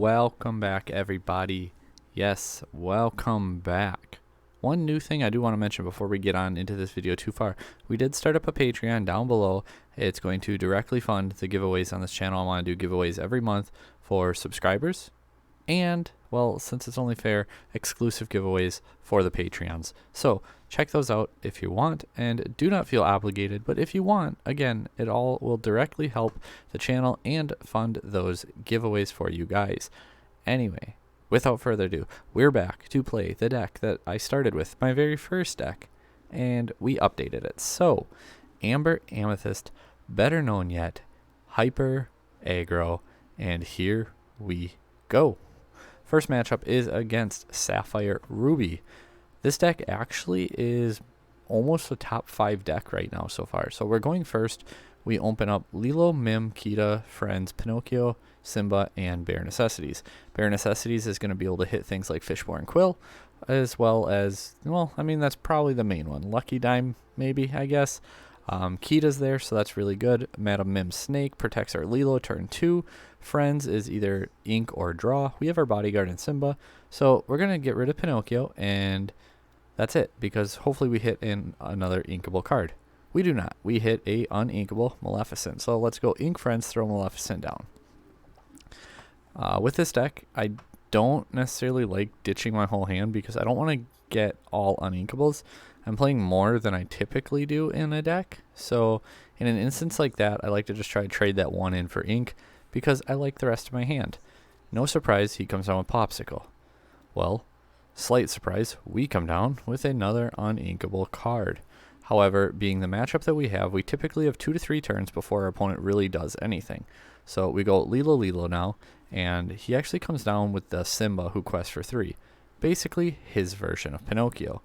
welcome back everybody. Yes, welcome back. One new thing I do want to mention before we get on into this video too far. We did start up a Patreon down below. It's going to directly fund the giveaways on this channel. I want to do giveaways every month for subscribers and, well, since it's only fair, exclusive giveaways for the Patreons. So check those out if you want, and do not feel obligated, but if you want, again, it all will directly help the channel and fund those giveaways for you guys. Anyway, without further ado, we're back to play the deck that I started with, my very first deck, and we updated it. So, Amber Amethyst, better known yet, Hyper Aggro, and here we go. First matchup is against Sapphire Ruby. This deck actually is almost a top 5 deck right now so far. So we're going first. We open up Lilo, Mim, Kita, Friends, Pinocchio, Simba, and Bare Necessities. Bare Necessities is going to be able to hit things like Fishborn Quill, as well as, well, I mean, that's probably the main one. Lucky Dime, maybe, I guess. Kita's there, so that's really good. Madam Mim's Snake protects our Lilo turn 2. Friends is either ink or draw. We have our Bodyguard and Simba, so we're going to get rid of Pinocchio, and that's it, because hopefully we hit in another inkable card. We do not. We hit a uninkable Maleficent, so let's go ink Friends, throw Maleficent down. With this deck, I don't necessarily like ditching my whole hand because I don't want to get all uninkables. I'm playing more than I typically do in a deck, so in an instance like that, I like to just try to trade that one in for ink because I like the rest of my hand. No surprise, he comes down with Popsicle. Well, slight surprise, we come down with another uninkable card. However, being the matchup that we have, we typically have 2 to 3 turns before our opponent really does anything. So we go Lilo now, and he actually comes down with the Simba who quests for 3. Basically, his version of Pinocchio.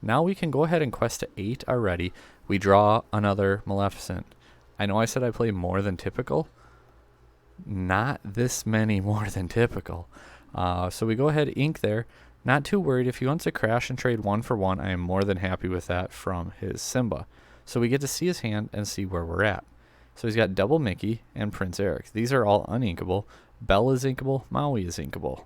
Now we can go ahead and quest to 8 already. We draw another Maleficent. I know I said I play more than typical. Not this many more than typical. So we go ahead, ink there. Not too worried. If he wants to crash and trade 1 for 1, I am more than happy with that from his Simba. So we get to see his hand and see where we're at. So he's got Double Mickey and Prince Eric. These are all uninkable. Belle is inkable. Maui is inkable.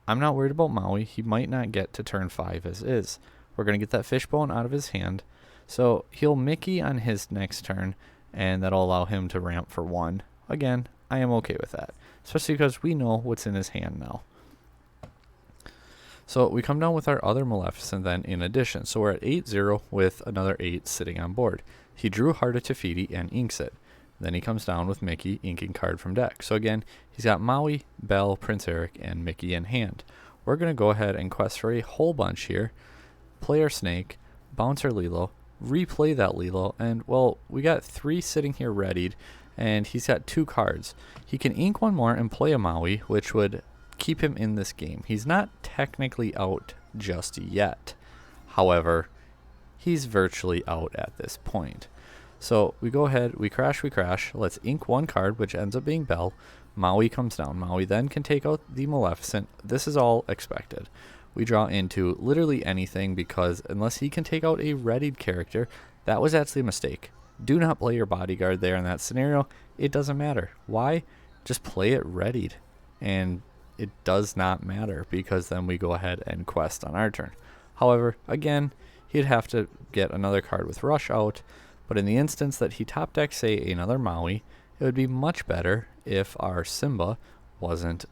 I'm not worried about Maui. He might not get to turn 5 as is. We're going to get that fishbone out of his hand. So he'll Mickey on his next turn, and that'll allow him to ramp for 1. Again, I am okay with that, especially because we know what's in his hand now. So we come down with our other Maleficent then in addition. So we're at 8-0 with another 8 sitting on board. He drew Heart of Tafiti and inks it. Then he comes down with Mickey, inking card from deck. So again, he's got Maui, Belle, Prince Eric, and Mickey in hand. We're going to go ahead and quest for a whole bunch here. Play our Snake, bounce our Lilo, replay that Lilo, and, well, we got 3 sitting here readied, and he's got 2 cards. He can ink 1 more and play a Maui, which would keep him in this game. He's not technically out just yet. However, he's virtually out at this point. So we go ahead, we crash. Let's ink 1 card, which ends up being Belle. Maui comes down. Maui then can take out the Maleficent. This is all expected. We draw into literally anything because unless he can take out a readied character, that was actually a mistake. Do not play your Bodyguard there in that scenario. It doesn't matter. Why? Just play it readied. And it does not matter because then we go ahead and quest on our turn. However, again, he'd have to get another card with Rush out. But in the instance that he top decks, say, another Maui, it would be much better if our Simba wasn't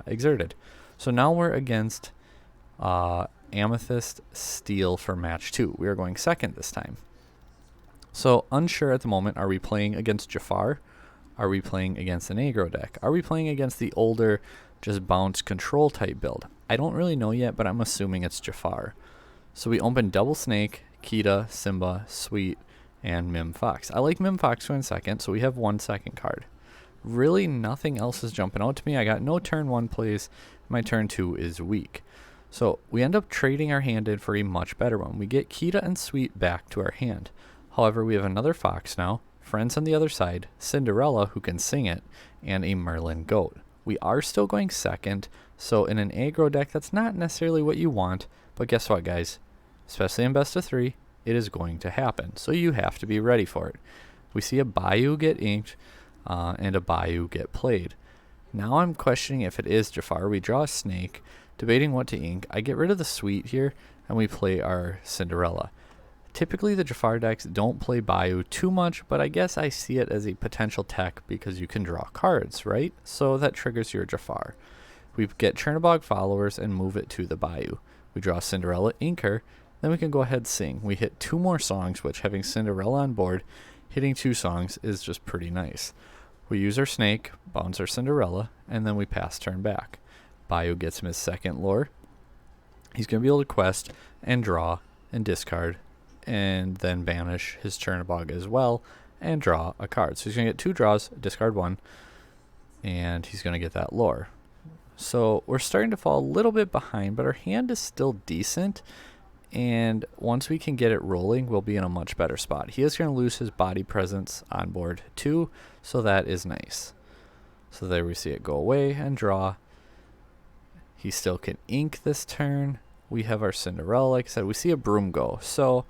exerted. So now we're against Amethyst Steel for match 2. We are going second this time. So unsure at the moment, are we playing against Jafar? Are we playing against an aggro deck? Are we playing against the older just bounce control type build? I don't really know yet, but I'm assuming it's Jafar. So we open Double Snake, Kita, Simba, Sweet, and Mim Fox. I like Mim Fox going second, so we have 1 second card. Really nothing else is jumping out to me. I got no turn 1 plays. My turn 2 is weak. So we end up trading our hand in for a much better one. We get Kita and Sweet back to our hand. However, we have another Fox now, Friends on the other side, Cinderella who can sing it, and a Merlin Goat. We are still going second, so in an aggro deck that's not necessarily what you want, but guess what, guys? Especially in best of 3, it is going to happen, so you have to be ready for it. We see a Bayou get inked and a Bayou get played. Now I'm questioning if it is Jafar. We draw a snake, debating what to ink. I get rid of the sweet here, and we play our Cinderella. Typically the Jafar decks don't play Bayou too much, but I guess I see it as a potential tech because you can draw cards, right? So that triggers your Jafar. We get Chernobog followers and move it to the Bayou. We draw Cinderella, ink her, then we can go ahead and sing. We hit 2 more songs, which having Cinderella on board, hitting 2 songs is just pretty nice. We use our snake, bounce our Cinderella, and then we pass turn back. Bayou gets him his second lore. He's going to be able to quest and draw and discard and then banish his Chernobog as well and draw a card. So he's going to get 2 draws, discard 1, and he's going to get that lore. So we're starting to fall a little bit behind, but our hand is still decent, and once we can get it rolling, we'll be in a much better spot. He is going to lose his body presence on board too, so that is nice. So there we see it go away and draw. He still can ink this turn. We have our Cinderella, like I said, we see a broom go. So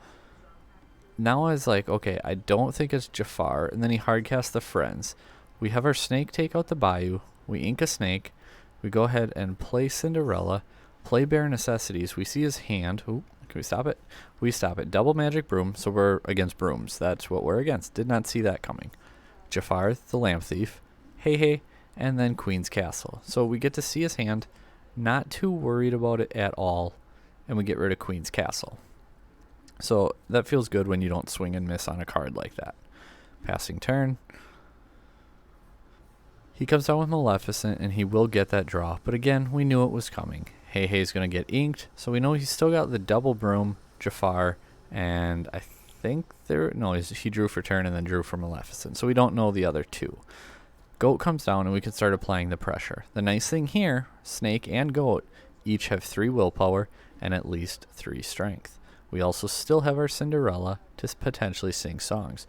now I was like, okay, I don't think it's Jafar, and then he hardcasts the friends. We have our snake take out the Bayou. We ink a snake. We go ahead and play Cinderella, play Bare Necessities. We see his hand. Ooh, can we stop it? We stop it. Double Magic Broom, so we're against brooms. That's what we're against. Did not see that coming. Jafar, the Lamp Thief, Hey, and then Queen's Castle. So we get to see his hand, not too worried about it at all, and we get rid of Queen's Castle. So that feels good when you don't swing and miss on a card like that. Passing turn. He comes down with Maleficent, and he will get that draw. But again, we knew it was coming. Hey's going to get inked, so we know he's still got the double broom, Jafar, and I think he drew for turn and then drew for Maleficent. So we don't know the other 2. Goat comes down, and we can start applying the pressure. The nice thing here, Snake and Goat each have 3 willpower and at least 3 strength. We also still have our Cinderella to potentially sing songs.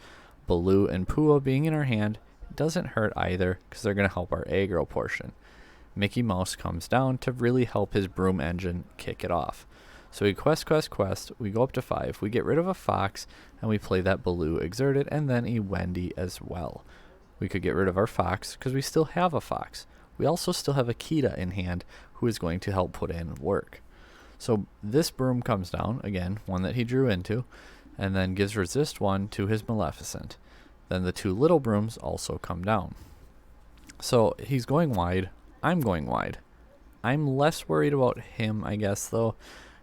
Baloo and Pua being in our hand doesn't hurt either because they're going to help our aggro portion. Mickey Mouse comes down to really help his broom engine kick it off. So we quest, we go up to 5, we get rid of a fox, and we play that Baloo exerted, and then a Wendy as well. We could get rid of our fox because we still have a fox. We also still have a Kita in hand who is going to help put in work. So this broom comes down, again, one that he drew into, and then gives resist 1 to his Maleficent. Then the 2 little brooms also come down. So he's going wide. I'm going wide. I'm less worried about him, I guess, though.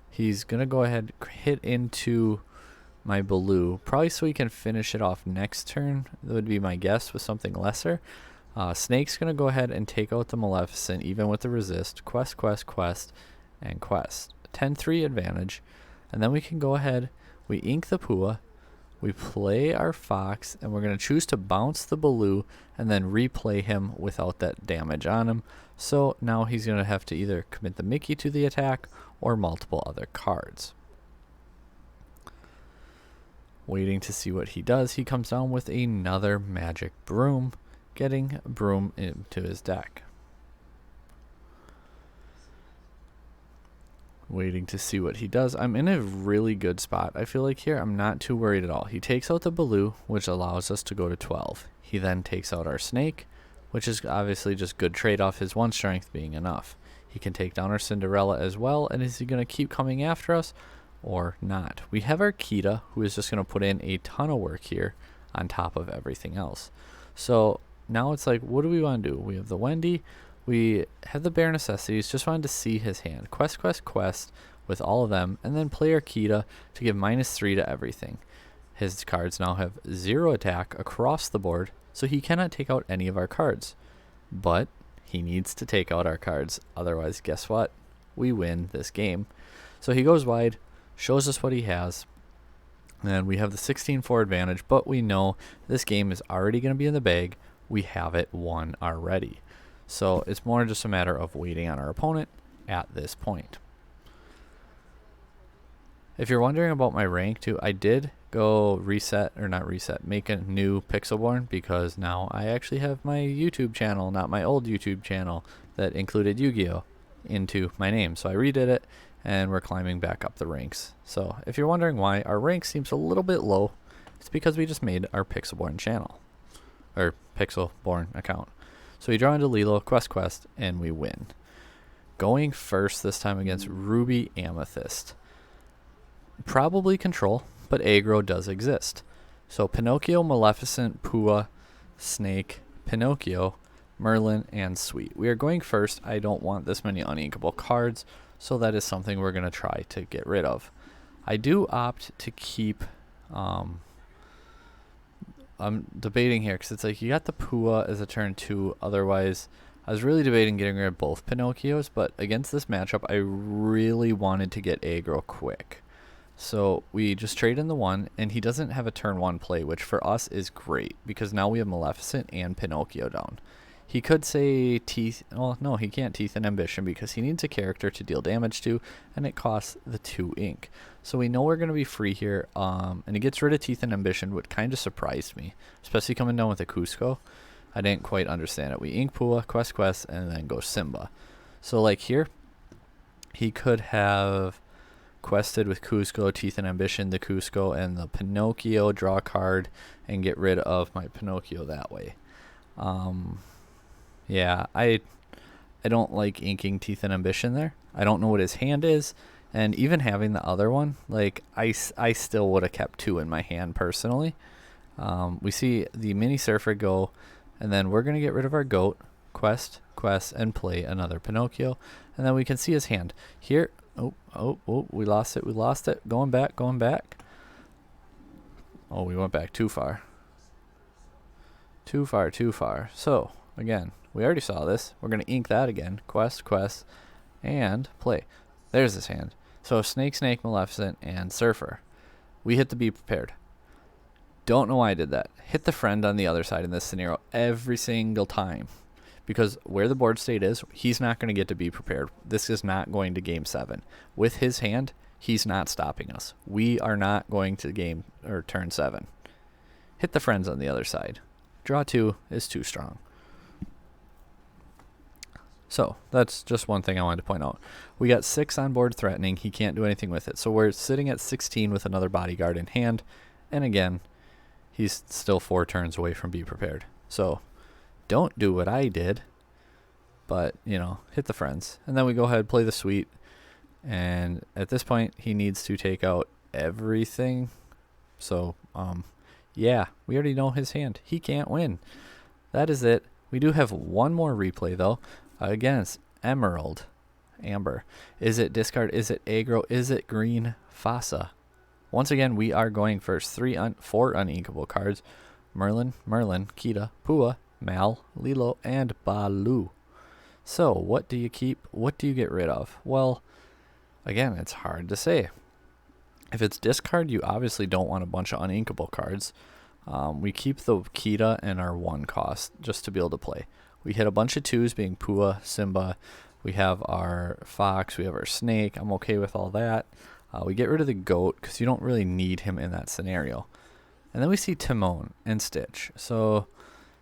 He's going to go ahead hit into my Baloo, probably so he can finish it off next turn. That would be my guess with something lesser. Snake's going to go ahead and take out the Maleficent, even with the resist. Quest, and quest. 10-3 advantage. And then we can go ahead, we ink the Pua, we play our fox, and we're going to choose to bounce the Baloo and then replay him without that damage on him. So now he's going to have to either commit the Mickey to the attack or multiple other cards. Waiting to see what he does, he comes down with another magic broom, getting broom into his deck. Waiting to see what he does. I'm in a really good spot. I feel like here I'm not too worried at all. He takes out the Baloo, which allows us to go to 12. He then takes out our snake, which is obviously just good trade off his 1 strength being enough. He can take down our Cinderella as well, and is he going to keep coming after us or not? We have our Kita, who is just going to put in a ton of work here on top of everything else. So now it's like, what do we want to do? We have the Wendy. We have the Bare Necessities, just wanted to see his hand. Quest with all of them, and then play our Kita to give -3 to everything. His cards now have 0 attack across the board, so he cannot take out any of our cards. But he needs to take out our cards, otherwise guess what? We win this game. So he goes wide, shows us what he has, and we have the 16-4 advantage, but we know this game is already going to be in the bag. We have it won already. So it's more just a matter of waiting on our opponent at this point. If you're wondering about my rank too, I did go make a new pixelborn because now I actually have my YouTube channel, not my old YouTube channel that included Yu-Gi-Oh! Into my name. So I redid it and we're climbing back up the ranks. So if you're wondering why our rank seems a little bit low, it's because we just made our pixelborn channel or pixelborn account. So we draw into Lilo, quest, and we win. Going first this time against Ruby Amethyst. Probably control, but aggro does exist. So Pinocchio, Maleficent, Pua, Snake, Pinocchio, Merlin, and Sweet. We are going first. I don't want this many uninkable cards, so that is something we're going to try to get rid of. I do opt to keep... I'm debating here because it's like you got the Pua as a turn 2. Otherwise, I was really debating getting rid of both Pinocchios, but against this matchup, I really wanted to get aggro quick. So we just trade in the 1, and he doesn't have a turn 1 play, which for us is great because now we have Maleficent and Pinocchio down. He could say Teeth. Well, no, he can't Teeth and Ambition because he needs a character to deal damage to, and it costs the 2 ink. So we know we're going to be free here, and he gets rid of Teeth and Ambition, which kind of surprised me, especially coming down with the Cusco. I didn't quite understand it. We ink Pua, quest, and then go Simba. So like here, he could have quested with Cusco, Teeth and Ambition, the Cusco, and the Pinocchio, draw a card, and get rid of my Pinocchio that way. Yeah, I don't like inking Teeth and Ambition there. I don't know what his hand is, and even having the other one, like I still would have kept 2 in my hand personally. We see the Mini Surfer go, and then we're going to get rid of our goat, quest, and play another Pinocchio, and then we can see his hand. Here, oh, we lost it. Going back. Oh, we went back too far. Too far. So, again, we already saw this. We're going to ink that again. Quest, and play. There's his hand. So Snake, Maleficent, and Surfer. We hit the Be Prepared. Don't know why I did that. Hit the friend on the other side in this scenario every single time. Because where the board state is, he's not going to get to Be Prepared. This is not going to game 7. With his hand, he's not stopping us. We are not going to turn 7. Hit the friends on the other side. Draw 2 is too strong. So that's just one thing I wanted to point out. We got 6 on board threatening. He can't do anything with it. So we're sitting at 16 with another bodyguard in hand. And again, he's still 4 turns away from Be Prepared. So don't do what I did, but, hit the friends. And then we go ahead, play the Sweet. And at this point, he needs to take out everything. So, yeah, we already know his hand. He can't win. That is it. We do have one more replay, though. Against Amber. Is it discard? Is it aggro? Is it green Fasa? Once again, we are going first. 4 uninkable cards. Merlin, Kita, Pua, Mal, Lilo, and Baloo. So, what do you keep? What do you get rid of? Well, again, it's hard to say. If it's discard, you obviously don't want a bunch of uninkable cards. We keep the Kita and our 1 cost just to be able to play. We hit a bunch of 2s, being Pua, Simba. We have our Fox. We have our Snake. I'm okay with all that. We get rid of the Goat because you don't really need him in that scenario. And then we see Timon and Stitch. So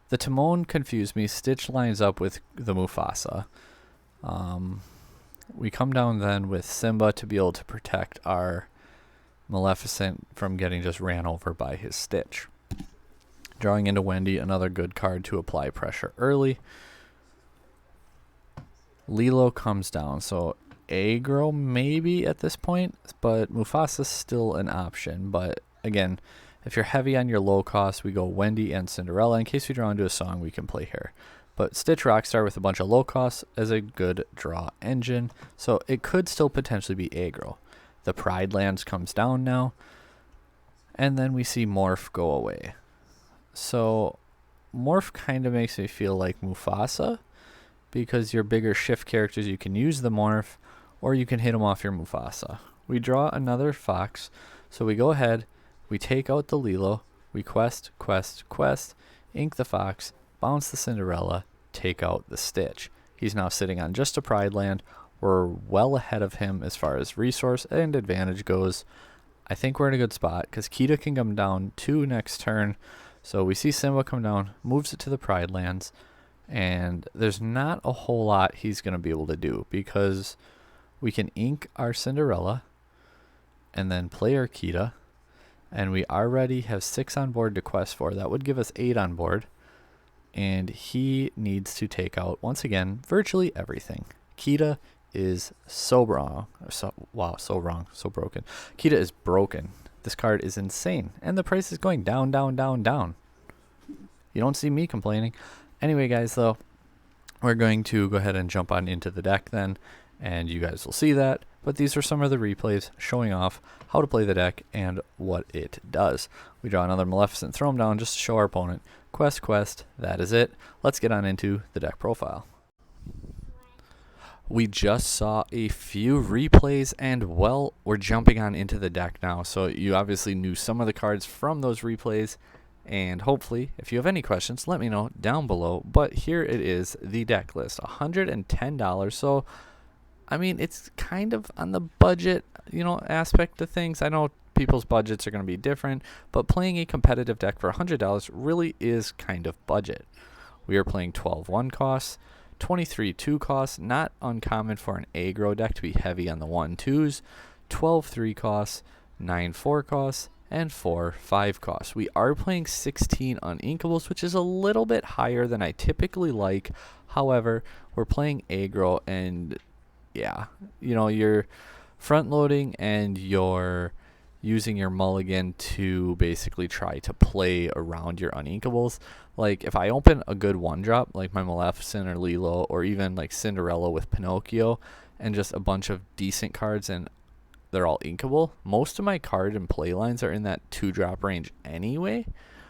the Timon confused me. Stitch lines up with the Mufasa. We come down then with Simba to be able to protect our Maleficent from getting just ran over by his Stitch. Drawing into Wendy, another good card to apply pressure early. Lilo comes down, so aggro maybe at this point, but Mufasa's still an option. But again, if you're heavy on your low cost, we go Wendy and Cinderella. In case we draw into a song, we can play her. But Stitch Rockstar with a bunch of low costs is a good draw engine, so it could still potentially be aggro. The Pride Lands comes down now, and then we see Morph go away. So Morph kind of makes me feel like Mufasa, because your bigger shift characters, you can use the Morph, or you can hit them off your Mufasa. We draw another Fox, so we go ahead, we take out the Lilo, we quest, ink the Fox, bounce the Cinderella, take out the Stitch. He's now sitting on just a Pride Land. We're well ahead of him as far as resource and advantage goes. I think we're in a good spot because Kita can come down 2 next turn. So we see Simba come down, moves it to the Pride Lands, and there's not a whole lot he's going to be able to do because we can ink our Cinderella and then play our Kita, and we already have 6 on board to quest for. That would give us 8 on board, and he needs to take out, once again, virtually everything. Kita is so wrong. Wow, so wrong, so broken. Kita is broken. This card is insane, and the price is going down, down, down, down. You don't see me complaining. Anyway, guys, though, we're going to go ahead and jump on into the deck then, and you guys will see that. But these are some of the replays showing off how to play the deck and what it does. We draw another Maleficent, throw him down just to show our opponent. Quest, quest, that is it. Let's get on into the deck profile. We just saw a few replays, and well, we're jumping on into the deck now. So you obviously knew some of the cards from those replays, and hopefully, if you have any questions, let me know down below. But here it is, the deck list, $110. So, I mean, it's kind of on the budget, aspect of things. I know people's budgets are going to be different, but playing a competitive deck for $100 really is kind of budget. We are playing 12 1 costs, 23 2 costs, not uncommon for an aggro deck to be heavy on the 1-2s, 12 3 costs, 9 4 costs, and 4 5 costs. We are playing 16 uninkables, which is a little bit higher than I typically like. However, we're playing aggro, and yeah, you're front loading and you're using your mulligan to basically try to play around your uninkables. Like if I open a good one drop like my Maleficent or Lilo, or even like Cinderella with Pinocchio, and just a bunch of decent cards and they're all inkable, most of my card and play lines are in that 2-drop range anyway.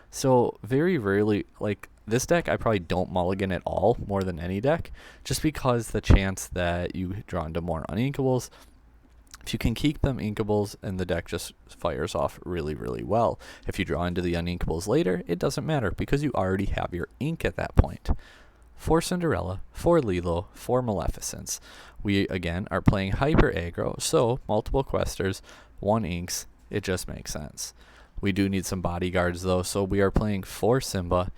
So very rarely, like this deck, I probably don't mulligan at all more than any deck, just because the chance that you draw into more uninkables, if you can keep them inkables, and the deck just fires off really, really well. If you draw into the uninkables later, it doesn't matter because you already have your ink at that point. 4 Cinderella, 4 Lilo, 4 Maleficents. We, again, are playing hyper aggro, so multiple questers, 1 inks, it just makes sense. We do need some bodyguards, though, so we are playing 4 Simba.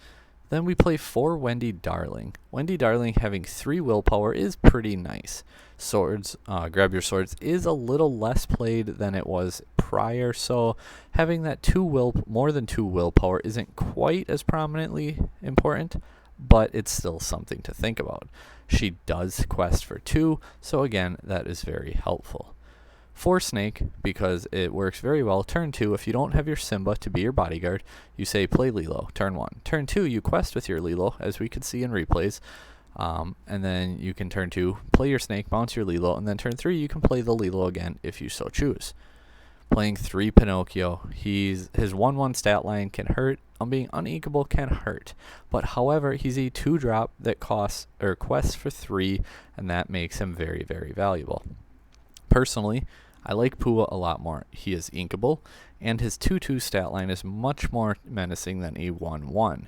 Then we play 4 Wendy Darling. Wendy Darling having 3 willpower is pretty nice. Swords, grab your swords is a little less played than it was prior, so having that more than 2 willpower isn't quite as prominently important, but it's still something to think about. She does quest for 2, so again, that is very helpful. 4 Snake, because it works very well. Turn 2, if you don't have your Simba to be your bodyguard, you say play Lilo. Turn 1. Turn 2, you quest with your Lilo, as we could see in replays. And then you can turn 2, play your Snake, bounce your Lilo, and then turn 3, you can play the Lilo again if you so choose. Playing 3 Pinocchio, his 1-1 stat line can hurt. Being uninkable can hurt. But however, he's a 2-drop that quests for 3, and that makes him very, very valuable. Personally, I like Pua a lot more. He is inkable, and his 2-2 stat line is much more menacing than a 1-1.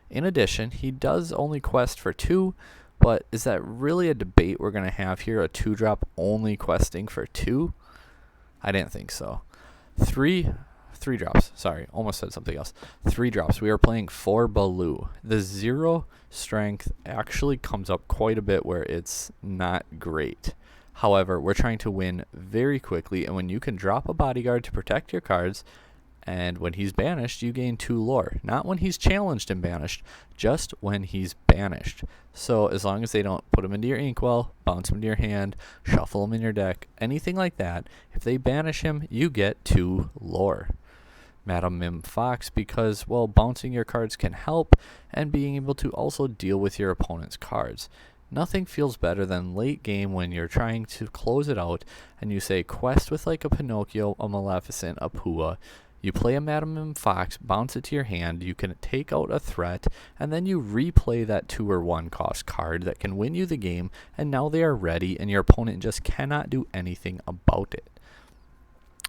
In addition, he does only quest for 2, but is that really a debate we're going to have here, a 2-drop only questing for 2? I didn't think so. 3 drops, sorry, almost said something else. 3 drops, we are playing 4 Baloo. The 0 strength actually comes up quite a bit where it's not great. However, we're trying to win very quickly, and when you can drop a bodyguard to protect your cards, and when he's banished, you gain 2 lore. Not when he's challenged and banished, just when he's banished. So as long as they don't put him into your inkwell, bounce him into your hand, shuffle him in your deck, anything like that, if they banish him, you get 2 lore. Madam Mim Fox, because, well, bouncing your cards can help, and being able to also deal with your opponent's cards. Nothing feels better than late game when you're trying to close it out and you say quest with like a Pinocchio, a Maleficent, a Pua. You play a Madam Mim Fox, bounce it to your hand, you can take out a threat, and then you replay that 2 or 1 cost card that can win you the game, and now they are ready and your opponent just cannot do anything about it.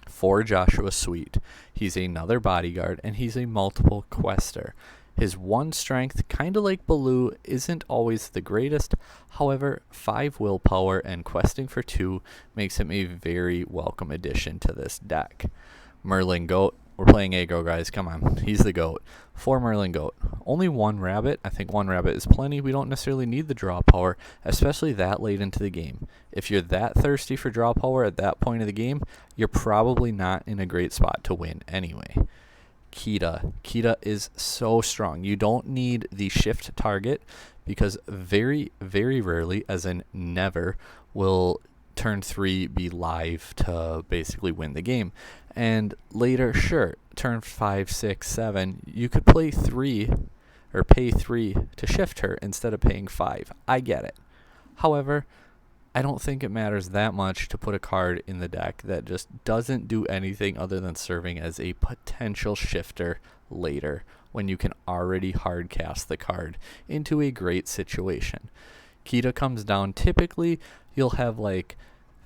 4 Joshua Sweet. He's another bodyguard and he's a multiple quester. His 1 strength, kind of like Baloo, isn't always the greatest. However, 5 willpower and questing for 2 makes him a very welcome addition to this deck. Merlin Goat. We're playing aggro, guys. Come on. He's the goat. 4 Merlin Goat. Only 1 rabbit. I think 1 rabbit is plenty. We don't necessarily need the draw power, especially that late into the game. If you're that thirsty for draw power at that point of the game, you're probably not in a great spot to win anyway. Kita. Kita is so strong. You don't need the shift target because very, very rarely, as in never, will turn 3 be live to basically win the game. And later, sure, turn 5, 6, 7, you could play 3 or pay 3 to shift her instead of paying 5. I get it. However, I don't think it matters that much to put a card in the deck that just doesn't do anything other than serving as a potential shifter later when you can already hard cast the card into a great situation. Kita comes down, typically you'll have like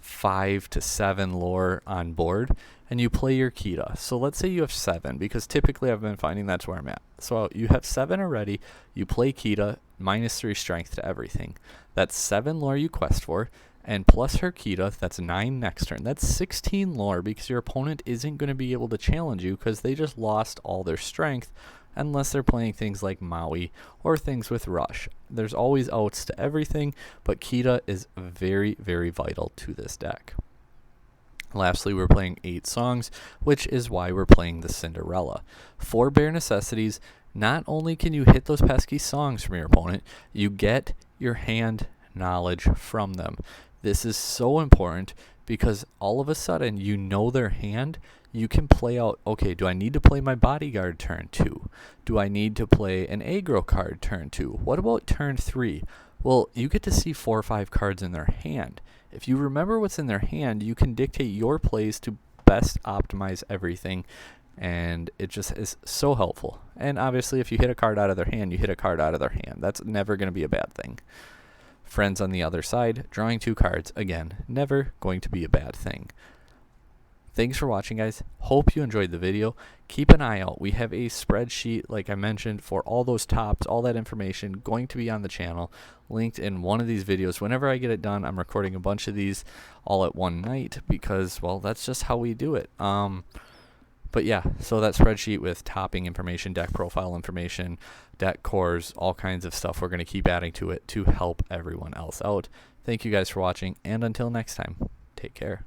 5 to 7 lore on board and you play your Kita. So let's say you have 7, because typically I've been finding that's where I'm at. So you have 7 already, you play Kita, -3 strength to everything. That's 7 lore you quest for, and plus her Kita, that's 9 next turn. That's 16 lore because your opponent isn't going to be able to challenge you because they just lost all their strength unless they're playing things like Maui or things with Rush. There's always outs to everything, but Kita is very, very vital to this deck. Lastly, we're playing 8 songs, which is why we're playing the Cinderella. 4 bare necessities. Not only can you hit those pesky songs from your opponent, you get your hand knowledge from them. This is so important because all of a sudden you know their hand. You can play out, okay, do I need to play my bodyguard turn 2? Do I need to play an aggro card turn 2? What about turn 3? Well, you get to see 4 or 5 cards in their hand. If you remember what's in their hand, you can dictate your plays to best optimize everything, and it just is so helpful. And obviously, if you hit a card out of their hand, you hit a card out of their hand. That's never going to be a bad thing. Friends on the other side, drawing 2 cards, again, never going to be a bad thing. Thanks for watching, guys. Hope you enjoyed the video. Keep an eye out. We have a spreadsheet, like I mentioned, for all those tops, all that information going to be on the channel, linked in one of these videos. Whenever I get it done, I'm recording a bunch of these all at one night because, well, that's just how we do it. But yeah, so that spreadsheet with topping information, deck profile information, deck cores, all kinds of stuff, we're going to keep adding to it to help everyone else out. Thank you guys for watching, and until next time, take care.